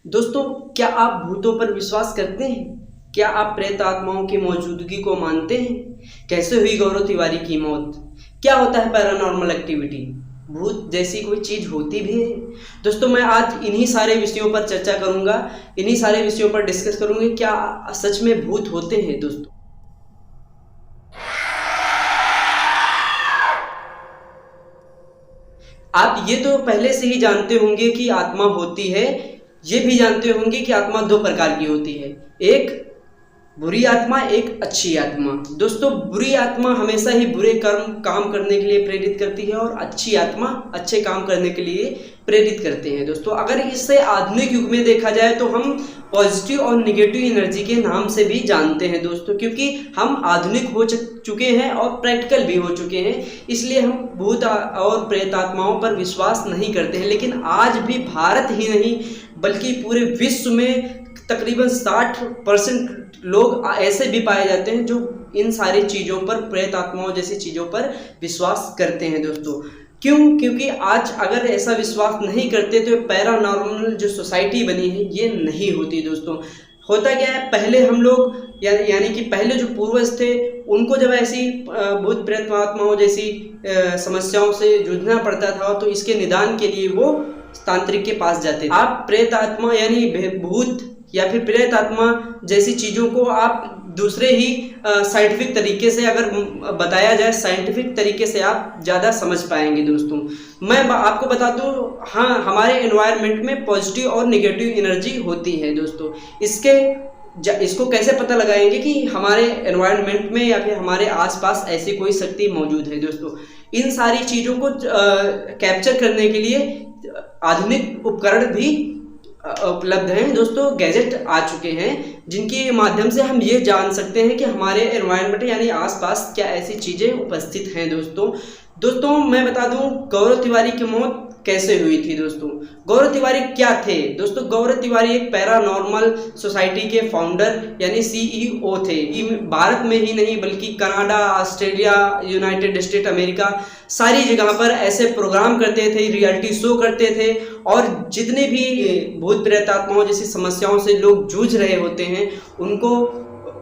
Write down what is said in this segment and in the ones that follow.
दोस्तों, क्या आप भूतों पर विश्वास करते हैं? क्या आप प्रेत आत्माओं की मौजूदगी को मानते हैं? कैसे हुई गौरव तिवारी की मौत? क्या होता है पैरानॉर्मल एक्टिविटी? भूत जैसी कोई चीज होती भी है? दोस्तों, मैं आज इन्हीं सारे विषयों पर चर्चा करूंगा, इन्हीं सारे विषयों पर डिस्कस करूंगा। क्या सच में भूत होते हैं? दोस्तों, आप ये तो पहले से ही जानते होंगे कि आत्मा होती है। ये भी जानते होंगे कि आत्मा दो प्रकार की होती है, एक बुरी आत्मा, एक अच्छी आत्मा। दोस्तों, बुरी आत्मा हमेशा ही बुरे काम करने के लिए प्रेरित करती है और अच्छी आत्मा अच्छे काम करने के लिए प्रेरित करते हैं। दोस्तों, अगर इसे आधुनिक युग में देखा जाए तो हम पॉजिटिव और निगेटिव एनर्जी के नाम से भी जानते हैं दोस्तों, क्योंकि हम आधुनिक हो चुके हैं और प्रैक्टिकल भी हो चुके हैं। इसलिए हम भूत और प्रेत आत्माओं पर विश्वास नहीं करते हैं। लेकिन आज भी भारत ही नहीं बल्कि पूरे विश्व में तकरीबन 60% लोग ऐसे भी पाए जाते हैं जो इन सारी चीज़ों पर, प्रेत आत्माओं जैसी चीज़ों पर विश्वास करते हैं। दोस्तों, क्यों? क्योंकि आज अगर ऐसा विश्वास नहीं करते तो पैरानॉर्मल जो सोसाइटी बनी है ये नहीं होती। दोस्तों, होता क्या है, पहले हम लोग यानी कि पहले जो पूर्वज थे उनको जब ऐसी भूत प्रेत आत्माओं जैसी समस्याओं से जूझना पड़ता था तो इसके निदान के लिए वो तांत्रिक के पास जाते थे। आप प्रेत आत्मा यानी भूत या फिर प्रेत आत्मा जैसी चीज़ों को आप दूसरे ही साइंटिफिक तरीके से अगर बताया जाए, साइंटिफिक तरीके से आप ज़्यादा समझ पाएंगे। दोस्तों, मैं आपको बता दूं, हाँ, हमारे एनवायरनमेंट में पॉजिटिव और निगेटिव एनर्जी होती है। दोस्तों, इसको कैसे पता लगाएंगे कि हमारे एनवायरनमेंट में या फिर हमारे आसपास ऐसी कोई शक्ति मौजूद है? दोस्तों, इन सारी चीज़ों को कैप्चर करने के लिए आधुनिक उपकरण भी उपलब्ध हैं। दोस्तों, गैजेट आ चुके हैं जिनके माध्यम से हम ये जान सकते हैं कि हमारे एनवायरनमेंट यानी आसपास क्या ऐसी चीज़ें उपस्थित हैं। दोस्तों, मैं बता दूं गौरव तिवारी की मौत कैसे हुई थी। दोस्तों, गौरव तिवारी क्या थे? दोस्तों, गौरव तिवारी एक पैरानॉर्मल सोसाइटी के फाउंडर यानी सीईओ थे। भारत में ही नहीं बल्कि Canada, Australia, United state America, सारी जगह पर ऐसे प्रोग्राम करते थे, रियलिटी शो करते थे और जितने भी भूत प्रेत आत्माओं जैसी समस्याओं से लोग जूझ रहे होते हैं उनको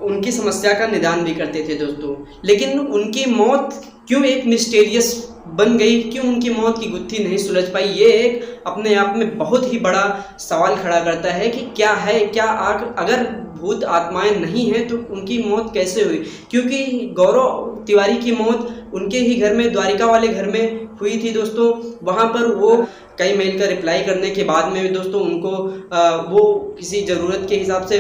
उनकी समस्या का निदान भी करते थे। दोस्तों, लेकिन उनकी मौत क्यों एक मिस्टीरियस बन गई, क्यों उनकी मौत की गुत्थी नहीं सुलझ पाई, ये एक अपने आप में बहुत ही बड़ा सवाल खड़ा करता है कि क्या है, क्या अगर भूत आत्माएं नहीं हैं तो उनकी मौत कैसे हुई? क्योंकि गौरव तिवारी की मौत उनके ही घर में, द्वारिका वाले घर में हुई थी। दोस्तों, वहाँ पर वो कई मेल का रिप्लाई करने के बाद में दोस्तों उनको वो किसी ज़रूरत के हिसाब से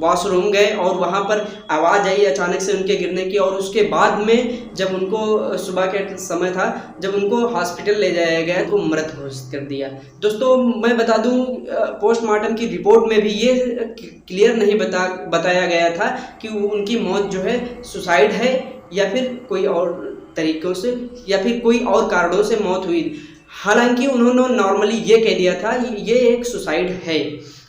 वॉशरूम गए और वहाँ पर आवाज़ आई अचानक से उनके गिरने की, और उसके बाद में जब उनको सुबह के समय था, जब उनको हॉस्पिटल ले जाया गया तो मृत घोषित कर दिया। दोस्तों, मैं बता दूं पोस्टमार्टम की रिपोर्ट में भी ये क्लियर नहीं बताया गया था कि उनकी मौत जो है सुसाइड है या फिर कोई और तरीकों से या फिर कोई और कारणों से मौत हुई। हालांकि उन्होंने नॉर्मली ये कह दिया था ये एक सुसाइड है।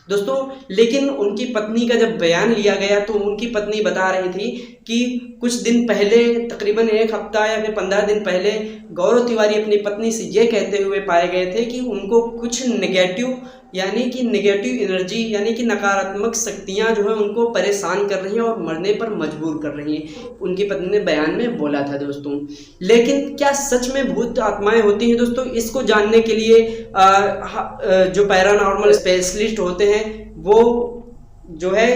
दोस्तों, लेकिन उनकी पत्नी का जब बयान लिया गया तो उनकी पत्नी बता रही थी कि कुछ दिन पहले, तकरीबन 1 हफ्ता या फिर 15 दिन पहले, गौरव तिवारी अपनी पत्नी से ये कहते हुए पाए गए थे कि उनको कुछ नेगेटिव एनर्जी यानी कि नकारात्मक शक्तियां जो है उनको परेशान कर रही हैं और मरने पर मजबूर कर रही हैं, उनकी पत्नी ने बयान में बोला था। दोस्तों, लेकिन क्या सच में भूत आत्माएं होती हैं? दोस्तों, इसको जानने के लिए जो पैरानॉर्मल स्पेशलिस्ट होते हैं वो जो है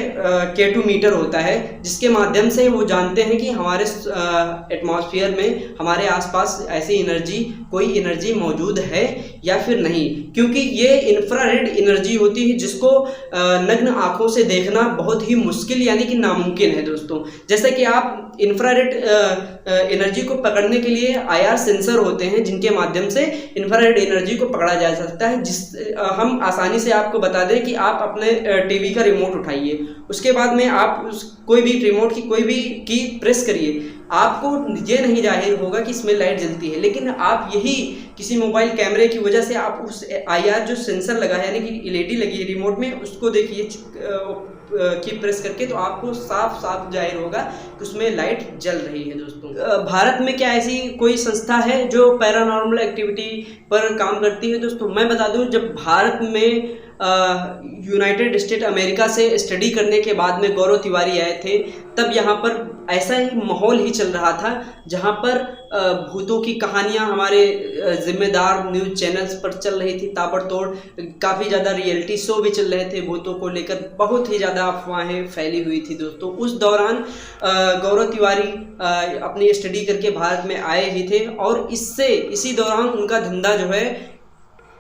K2 मीटर होता है, जिसके माध्यम से वो जानते हैं कि हमारे एटमॉस्फेयर में, हमारे आसपास ऐसी कोई एनर्जी मौजूद है या फिर नहीं। क्योंकि ये इंफ्रारेड एनर्जी होती है जिसको नग्न आंखों से देखना बहुत ही मुश्किल यानी कि नामुमकिन है। दोस्तों, जैसे कि आप इंफ्रारेड एनर्जी को पकड़ने के लिए IR सेंसर होते हैं जिनके माध्यम से इंफ्रारेड एनर्जी को पकड़ा जा सकता है। हम आसानी से आपको बता दें कि आप अपने टीवी का रिमोट उठाइए, उसके बाद में आप कोई भी रिमोट की कोई भी की प्रेस करिए, आपको ये नहीं जाहिर होगा कि इसमें लाइट जलती है, लेकिन आप यही किसी मोबाइल कैमरे की वजह से आप उस IR जो सेंसर लगा है यानी कि LED लगी है रिमोट में, उसको देखिए की प्रेस करके, तो आपको साफ जाहिर होगा कि उसमें लाइट जल रही है। दोस्तों, भारत में क्या ऐसी कोई संस्था है जो पैरानॉर्मल एक्टिविटी पर काम करती है? दोस्तों, मैं बता दूं, जब भारत में यूनाइटेड स्टेट अमेरिका से स्टडी करने के बाद में गौरव तिवारी आए थे, तब यहाँ पर ऐसा ही माहौल ही चल रहा था जहाँ पर भूतों की कहानियाँ हमारे जिम्मेदार न्यूज़ चैनल्स पर चल रही थी ताबड़तोड़। काफ़ी ज़्यादा रियलिटी शो भी चल रहे थे भूतों को लेकर, बहुत ही ज़्यादा अफवाहें फैली हुई थी दोस्तों। उस दौरान गौरव तिवारी अपनी स्टडी करके भारत में आए ही थे और इसी दौरान उनका धंधा जो है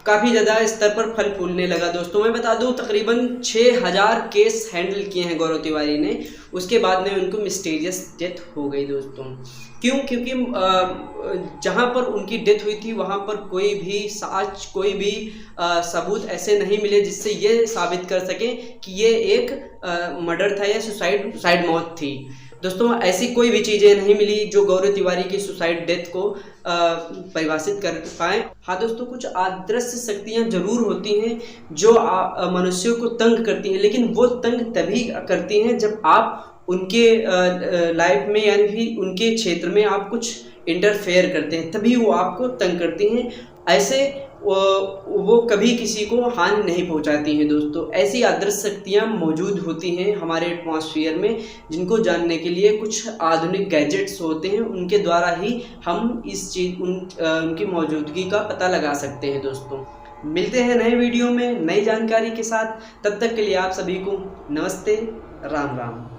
काफ़ी ज़्यादा स्तर पर फल फूलने लगा दोस्तों। मैं बता दूं तकरीबन 6000 केस हैंडल किए हैं गौरव तिवारी ने। उसके बाद में उनको मिस्टीरियस डेथ हो गई दोस्तों। क्यों? क्योंकि जहां पर उनकी डेथ हुई थी वहां पर कोई भी सबूत ऐसे नहीं मिले जिससे ये साबित कर सकें कि ये एक मर्डर था या सुसाइड मौत थी दोस्तों। ऐसी कोई भी चीज़ें नहीं मिली जो गौरव तिवारी की सुसाइड डेथ को परिभाषित कर पाए। हाँ दोस्तों, कुछ अदृश्य शक्तियाँ जरूर होती हैं जो मनुष्यों को तंग करती हैं, लेकिन वो तंग तभी करती हैं जब आप उनके लाइफ में यानी कि उनके क्षेत्र में आप कुछ इंटरफेयर करते हैं, तभी वो आपको तंग करती हैं। ऐसे वो कभी किसी को हानि नहीं पहुंचाती हैं दोस्तों। ऐसी अदृश्य शक्तियाँ मौजूद होती हैं हमारे एटमॉस्फेयर में, जिनको जानने के लिए कुछ आधुनिक गैजेट्स होते हैं, उनके द्वारा ही हम उनकी मौजूदगी का पता लगा सकते हैं दोस्तों। मिलते हैं नए वीडियो में नई जानकारी के साथ। तब तक के लिए आप सभी को नमस्ते, राम राम।